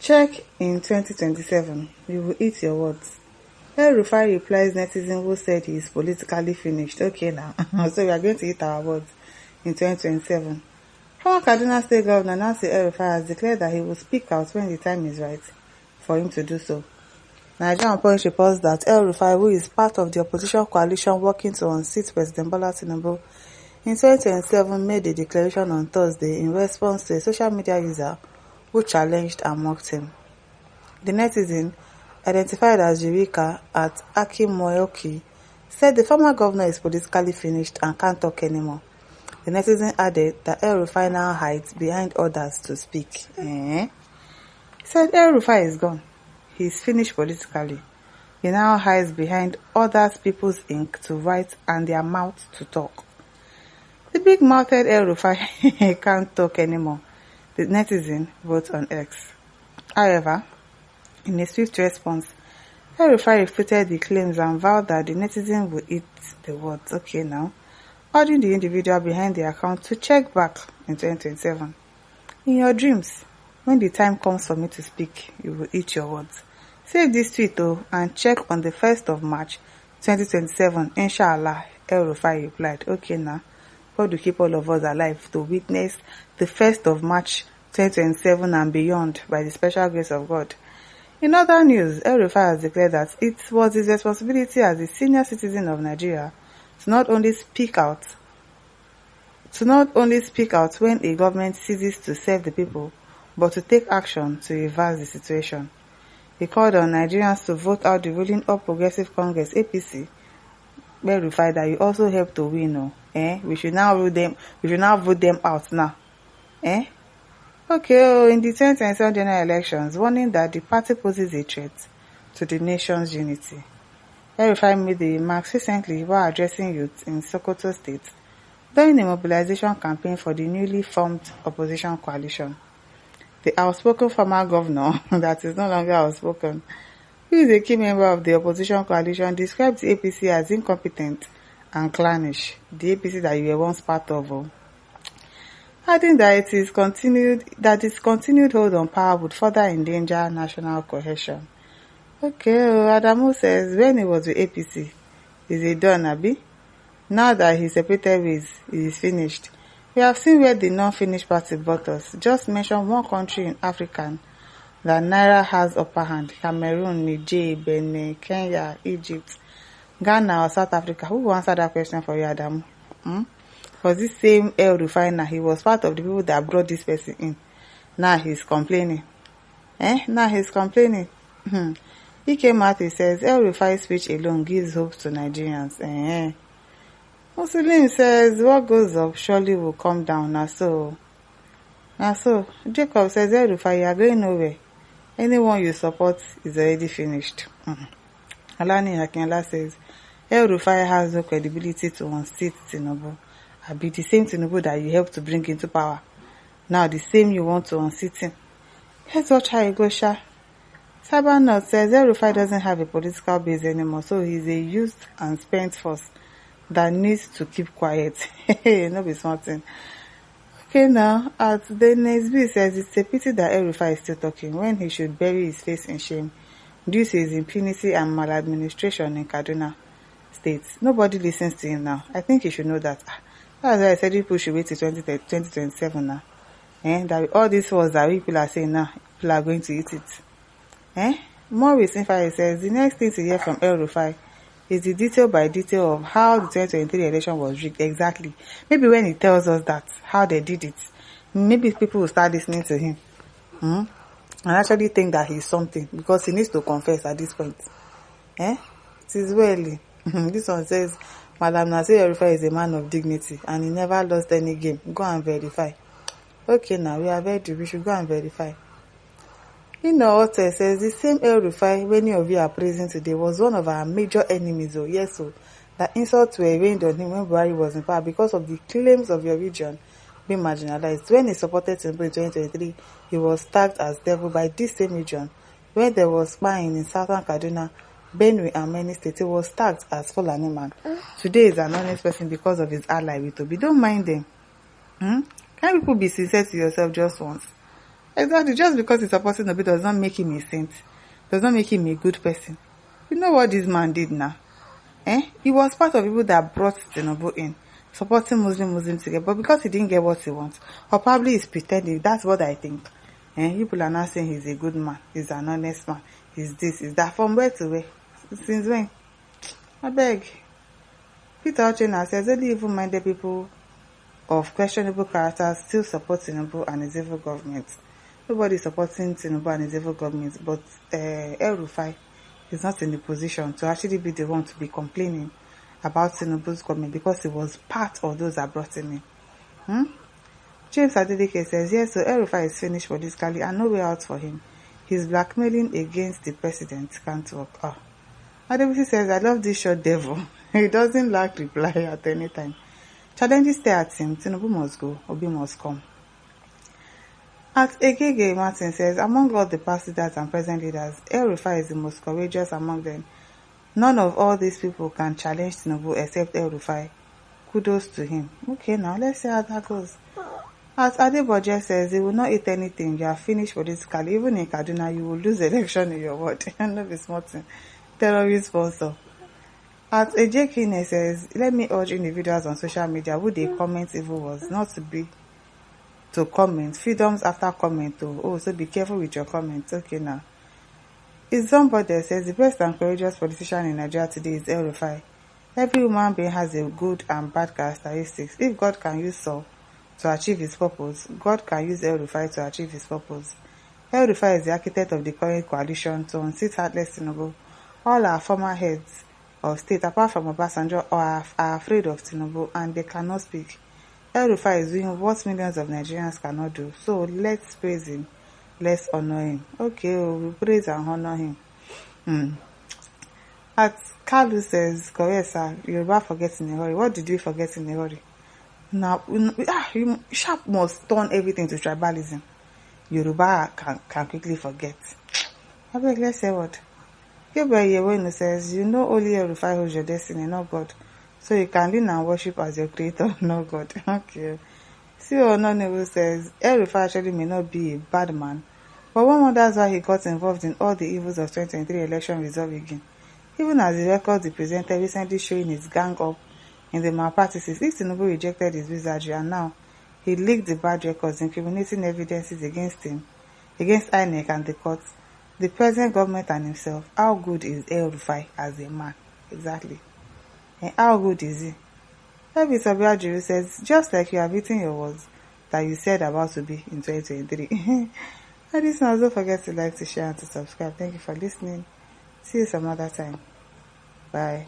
Check in 2027. You will eat your words. El-Rufai replies netizen who said he is politically finished. Okay now. So we are going to eat our words in 2027. Former Kaduna State Governor Nancy El-Rufai has declared that he will speak out when the time is right for him to do so. Nigerian Punch reports that El-Rufai, who is part of the opposition coalition working to unseat President Bola Tinubu in 2027, made a declaration on Thursday in response to a social media user who challenged and mocked him. The netizen, identified as Eureka at Akimoyoki, said the former governor is politically finished and can't talk anymore. The netizen added that El-Rufai now hides behind others to speak. He said El-Rufai is gone. He is finished politically. He now hides behind others people's ink to write and their mouth to talk. The big-mouthed El-Rufai can't talk anymore, the netizen wrote on X. However, in a swift response, El-Rufai refuted the claims and vowed that the netizen would eat the words. Okay now, urging the individual behind the account to check back in 2027. In your dreams, when the time comes for me to speak, you will eat your words. Save this tweet and check on the 1st of March 2027. Inshallah, El-Rufai replied. Okay now, God will keep all of us alive to witness the 1st of March 2027 and beyond by the special grace of God. In other news, El-Rufai has declared that it was his responsibility as a senior citizen of Nigeria to not only speak out when a government ceases to serve the people, but to take action to reverse the situation. He called on Nigerians to vote out the ruling All Progressive Congress (APC). El-Rufai that you also help to win. We should now vote them out now. Okay, in the 2027 general elections, warning that the party poses a threat to the nation's unity. El-Rufai made the remarks recently while addressing youth in Sokoto State during a mobilization campaign for the newly formed opposition coalition. The outspoken former governor, that is no longer outspoken, who is a key member of the opposition coalition, described the APC as incompetent and clannish, the APC that you were once part of. Adding that its continued hold on power would further endanger national cohesion. Okay, Adamu says when he was with APC, is it done, Abi? Now that he separated ways, it is finished. We have seen where the non-finished party brought us. Just mention one country in Africa that Naira has upper hand: Cameroon, Niger, Benin, Kenya, Egypt, Ghana or South Africa. Who will answer that question for you, Adamu? Was this same El-Rufai now? He was part of the people that brought this person in. Now he's complaining. Now he's complaining. He came out, he says, El-Rufai's speech alone gives hope to Nigerians. Muslim says, what goes up surely will come down. Now so. Jacob says, El-Rufai, you are going nowhere. Anyone you support is already finished. Alani Akinla says, El-Rufai has no credibility to unseat Tinubu. I be the same Tinubu that you helped to bring into power. Now the same you want to unseat him. Let's watch how it goes, Sha. Sabernot says El-Rufai doesn't have a political base anymore, so he's a used and spent force that needs to keep quiet. No be smart thing. Okay now, at the Nesby says it's a pity that El-Rufai is still talking when he should bury his face in shame due to his impunity and maladministration in Kaduna State. Nobody listens to him now. I think he should know that. That's why I said people should wait till 2027 now. That all these words that people are saying now, people are going to eat it. More with Infai says the next thing to hear from El-Rufai is the detail by detail of how the 2023 election was rigged exactly. Maybe when he tells us that, how they did it, maybe people will start listening to him. And actually think that he's something, because he needs to confess at this point. It is well. This one says, Madam Nasir El-Rufai is a man of dignity and he never lost any game. Go and verify. Okay, now we are ready. We should go and verify. Ote says the same El-Rufai many of you are praising today was one of our major enemies. That insults were rained on him when Buhari was in power because of the claims of your region being marginalized. When he supported Tinubu in 2023, he was tagged as devil by this same region. When there was spying in southern Kaduna, Benue and many states, he was tagged as Fulani man. Today is an honest person because of his ally with Obi. Don't mind them. Can people be sincere to yourself just once? Exactly. Just because he's supporting Obi does not make him a saint. Does not make him a good person. You know what this man did now? He was part of people that brought Tinubu in, supporting Muslims together. But because he didn't get what he wants, or probably he's pretending, that's what I think. People are now saying he's a good man, he's an honest man, he's this, he's that. From where to where? Since when? I beg. Peter Ochena says only evil-minded people of questionable characters still support Tinubu and his evil government. Nobody is supporting Tinubu and his evil government, but El-Rufai is not in the position to actually be the one to be complaining about Tinubu's government because he was part of those that brought him in. James Adeleke says, yes, so El-Rufai is finished politically and no way out for him. His blackmailing against the president can't work. Adebisi says, I love this short devil. He doesn't lack reply at any time. Challenges stay at him. Tinubu must go. Obi must come. At Shege Martin says, among all the past leaders and present leaders, El-Rufai is the most courageous among them. None of all these people can challenge Tinubu except El-Rufai. Kudos to him. Okay, now let's see how that goes. As Adeboje says, he will not eat anything. You are finished politically. Even in Kaduna, you will lose election in your ward. No be smart. Terrorist sponsor. At AJ Kine says, let me urge individuals on social media who they comment evil was not to be to comment. Freedoms after comment. So be careful with your comments. Okay now. It's somebody that says the best and courageous politician in Nigeria today is El-Rufai. Every human being has a good and bad characteristics. If God can use Saul to achieve his purpose, God can use El-Rufai to achieve his purpose. El-Rufai is the architect of the current coalition to unseat heartless Tinubu. All our former heads of state, apart from Obasanjo, are afraid of Tinubu and they cannot speak. El-Rufai is doing what millions of Nigerians cannot do. So let's praise him. Let's honor him. Okay, we praise and honor him. At Kalu says, correct sir, Yoruba forgets in a hurry. What did we forget in a hurry? Now, you sharp must turn everything to tribalism. Yoruba can quickly forget. I beg, let's say what? Yewenu says, you know only El-Rufai holds your destiny, not God. So you can lean and worship as your creator, not God. Okay. See Ononewu says, El-Rufai actually may not be a bad man, but one wonders why he got involved in all the evils of 2023 election result again. Even as the records he presented recently showing his gang up in the malpractices, if Tinubu rejected his wizardry and now he leaked the bad records incriminating evidences against him, against INEC and the courts, the present government and himself, how good is El-Rufai as a man? Exactly. And how good is he? Ebi Sobiajiru says, just like you have eaten your words that you said about to be in 2023. And this one, don't forget to like, to share, and to subscribe. Thank you for listening. See you some other time. Bye.